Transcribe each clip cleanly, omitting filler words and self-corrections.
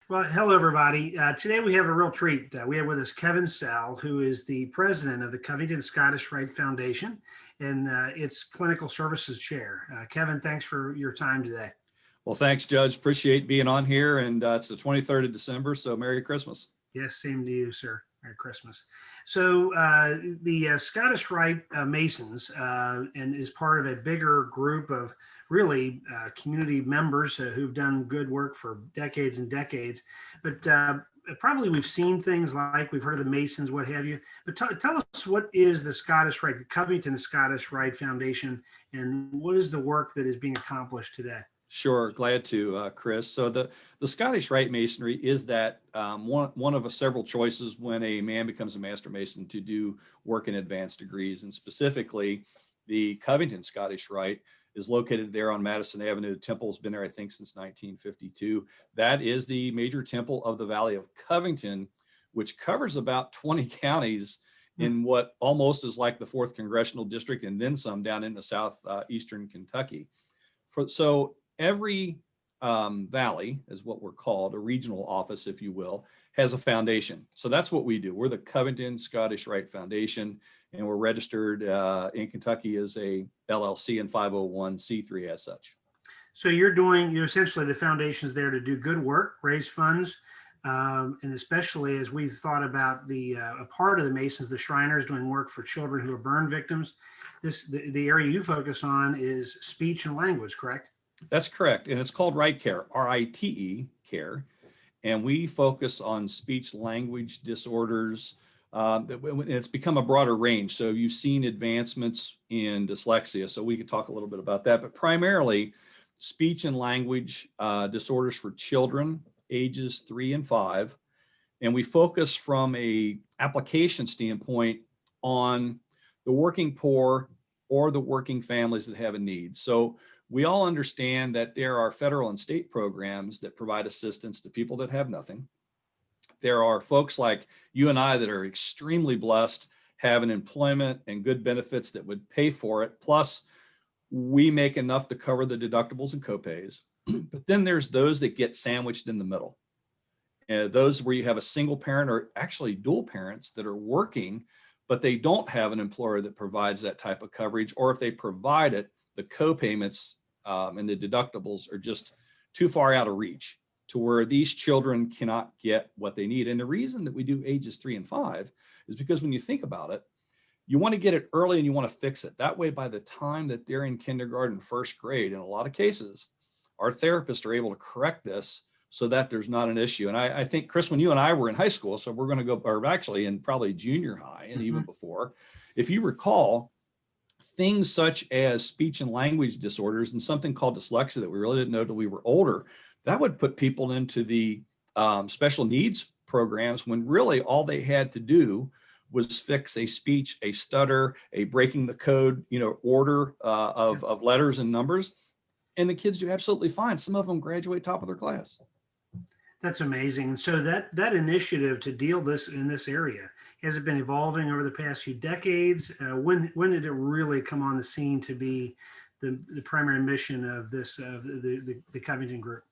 Well, hello, everybody. Today we have a real treat. We have with us Kevin Sell, who is the president of the Covington Scottish Rite Foundation and its clinical services chair. Kevin, thanks for your time today. Well, thanks, Judge. Appreciate being on here. And it's the 23rd of December, so Merry Christmas. Yes, same to you, sir. Merry Christmas. So the Scottish Rite Masons and is part of a bigger group of really community members who've done good work for decades and decades. But probably we've seen things like we've heard of the Masons, what have you. But tell us, what is the Scottish Rite, the Covington Scottish Rite Foundation, and what is the work that is being accomplished today? Sure, glad to, Chris. So the Scottish Rite Masonry is that one of several choices when a man becomes a Master Mason to do work in advanced degrees. And specifically, the Covington Scottish Rite is located there on Madison Avenue. The temple has been there, I think, since 1952. That is the major temple of the Valley of Covington, which covers about 20 counties in what almost is like the 4th Congressional District and then some down into southeastern Kentucky. So every valley, is what we're called, a regional office, if you will, has a foundation. So that's what we do. We're the Covington Scottish Rite Foundation, and we're registered in Kentucky as a LLC and 501c3 as such. So you're essentially the foundation's there to do good work, raise funds, and especially as we've thought about a part of the Masons, the Shriners, doing work for children who are burn victims. The area you focus on is speech and language, correct? That's correct. And it's called Rite Care, RITE care. And we focus on speech language disorders. It's become a broader range. So you've seen advancements in dyslexia. So we could talk a little bit about that, but primarily speech and language disorders for children ages 3 and 5. And we focus from a application standpoint on the working poor or the working families that have a need. So we all understand that there are federal and state programs that provide assistance to people that have nothing. There are folks like you and I that are extremely blessed, have an employment and good benefits that would pay for it. Plus, we make enough to cover the deductibles and copays. But then there's those that get sandwiched in the middle. Those where you have a single parent or actually dual parents that are working, but they don't have an employer that provides that type of coverage, or if they provide it, the co-payments and the deductibles are just too far out of reach to where these children cannot get what they need. And the reason that we do ages 3 and 5 is because when you think about it, you want to get it early and you want to fix it. That way, by the time that they're in kindergarten, first grade, in a lot of cases, our therapists are able to correct this so that there's not an issue. And I think, Chris, when you and I were in high school, so we're going to go, or actually in probably junior high and even before, if you recall, things such as speech and language disorders and something called dyslexia that we really didn't know till we were older, that would put people into the special needs programs when really all they had to do was fix a speech, a stutter, a breaking the code, order of letters and numbers. And the kids do absolutely fine. Some of them graduate top of their class. That's amazing. And so that initiative to deal in this area, has it been evolving over the past few decades? When did it really come on the scene to be the primary mission of the Covington group?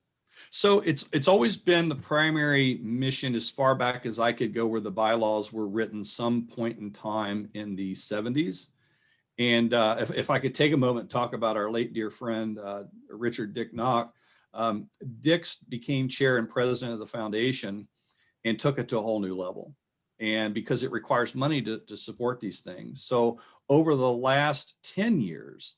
So it's always been the primary mission as far back as I could go, where the bylaws were written some point in time in the 70s. And if I could take a moment and talk about our late dear friend, Richard Dick Knock. Dick's became chair and president of the foundation and took it to a whole new level. And because it requires money to support these things. So over the last 10 years,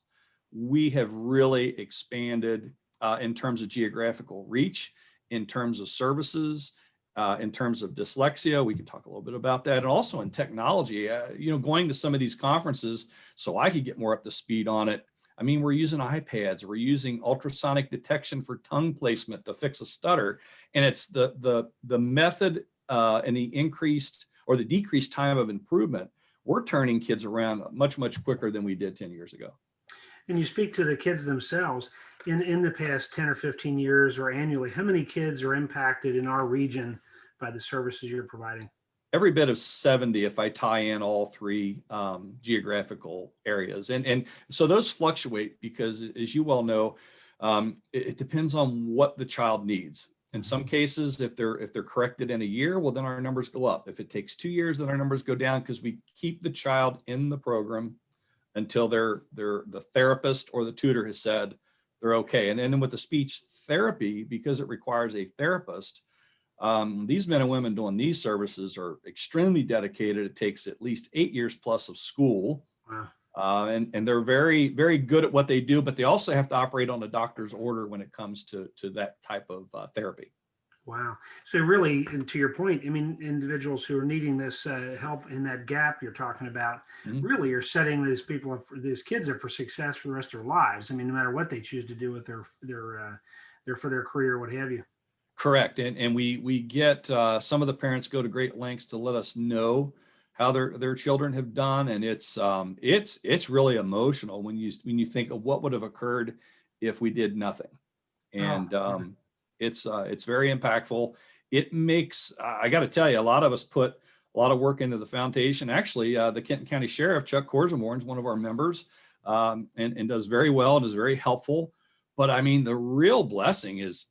we have really expanded in terms of geographical reach, in terms of services, in terms of dyslexia. We can talk a little bit about that. And also in technology, going to some of these conferences so I could get more up to speed on it. I mean, we're using iPads, we're using ultrasonic detection for tongue placement to fix a stutter. And it's the method and the increased or the decreased time of improvement. We're turning kids around much, much quicker than we did 10 years ago. And you speak to the kids themselves. In the past 10 or 15 years or annually, how many kids are impacted in our region by the services you're providing? Every bit of 70 if I tie in all three geographical areas. And so those fluctuate because, as you well know, it depends on what the child needs. In some cases, if they're corrected in a year, well, then our numbers go up. If it takes 2 years, then our numbers go down, because we keep the child in the program until the therapist or the tutor has said they're okay. And then with the speech therapy, because it requires a therapist, these men and women doing these services are extremely dedicated. It takes at least 8 years plus of school. Wow. And they're very, very good at what they do, but they also have to operate on a doctor's order when it comes to that type of therapy. Wow. So really, and to your point, I mean, individuals who are needing this help in that gap you're talking about, really are setting these people up, these kids up for success for the rest of their lives. I mean, no matter what they choose to do with their career, what have you. Correct. And we get some of the parents go to great lengths to let us know how their children have done, and it's really emotional when you think of what would have occurred if we did nothing. And it's very impactful. It makes, I got to tell you, a lot of us put a lot of work into the foundation. Actually, the Kenton County Sheriff, Chuck Corsamore, is one of our members, and does very well and is very helpful. But I mean, the real blessing is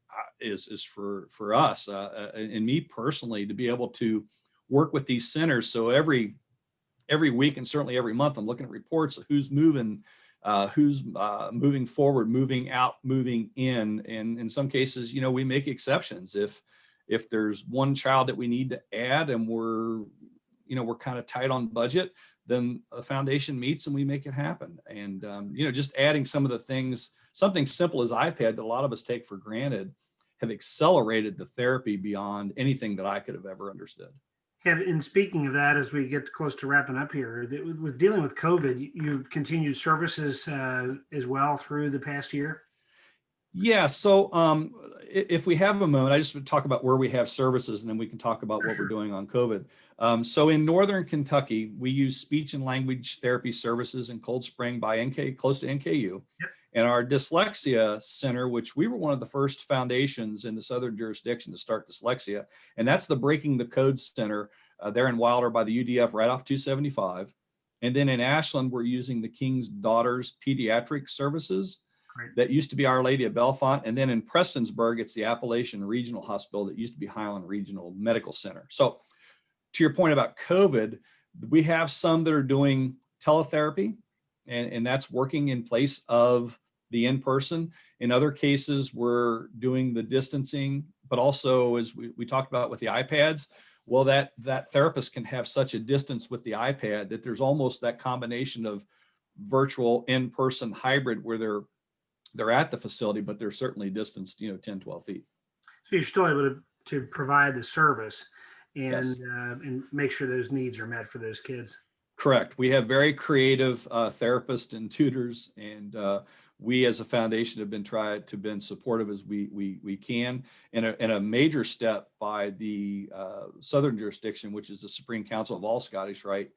for us and me personally, to be able to work with these centers. So every week, and certainly every month, I'm looking at reports of who's moving forward, moving out, moving in. And in some cases, we make exceptions. If there's one child that we need to add and we're kind of tight on budget, then the foundation meets and we make it happen. And, just adding some of the things, something simple as iPad that a lot of us take for granted, have accelerated the therapy beyond anything that I could have ever understood. And speaking of that, as we get close to wrapping up here, with dealing with COVID, you've continued services as well through the past year? Yeah. So if we have a moment, I just would talk about where we have services, and then we can talk about what we're doing on COVID. So in Northern Kentucky, we use speech and language therapy services in Cold Spring by close to NKU. Yep. And our dyslexia center, which we were one of the first foundations in the Southern jurisdiction to start dyslexia. And that's the Breaking the Code Center there in Wilder by the UDF right off 275. And then in Ashland, we're using the King's Daughters Pediatric Services. Right. That used to be Our Lady of Bellefonte. And then in Prestonsburg, it's the Appalachian Regional Hospital that used to be Highland Regional Medical Center. So to your point about COVID, we have some that are doing teletherapy, and that's working in place of the in-person. In other cases, we're doing the distancing, but also, as we talked about with the iPads, well, that therapist can have such a distance with the iPad that there's almost that combination of virtual in-person hybrid where they're at the facility, but they're certainly distanced, 10, 12 feet. So you're still able to provide the service and Yes. And make sure those needs are met for those kids. Correct. We have very creative therapists and tutors, and we as a foundation have been supportive as we can. And a major step by the Southern jurisdiction, which is the Supreme Council of all Scottish Rite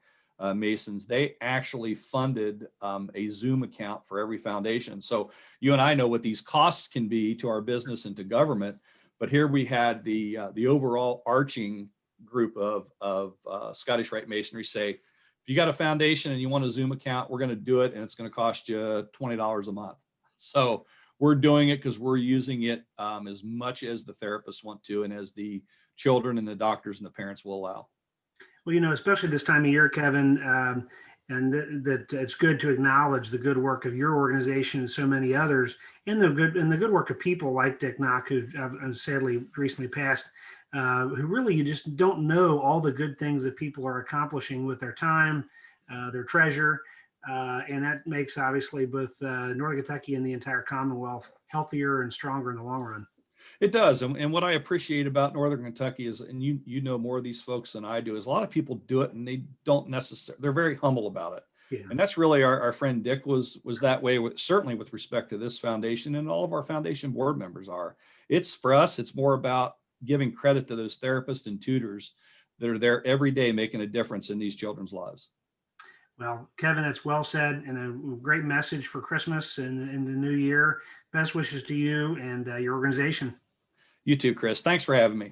Masons, they actually funded a Zoom account for every foundation. So you and I know what these costs can be to our business and to government, but here we had the overall arching group of Scottish Rite Masonry say, if you got a foundation and you want a Zoom account, we're going to do it, and it's going to cost you $20 a month. So we're doing it because we're using it as much as the therapists want to, and as the children and the doctors and the parents will allow. Well, especially this time of year, Kevin, and that it's good to acknowledge the good work of your organization and so many others, and the good work of people like Dick Knock, who sadly recently passed, who really, you just don't know all the good things that people are accomplishing with their time, their treasure, and that makes obviously both Northern Kentucky and the entire Commonwealth healthier and stronger in the long run. It does. And what I appreciate about Northern Kentucky is, and you know more of these folks than I do, is a lot of people do it and they don't necessarily, they're very humble about it. Yeah. And that's really our friend Dick was that way, certainly with respect to this foundation, and all of our foundation board members are. It's, for us, it's more about giving credit to those therapists and tutors that are there every day making a difference in these children's lives. Well, Kevin, that's well said, and a great message for Christmas and in the new year. Best wishes to you and your organization. You too, Kris. Thanks for having me.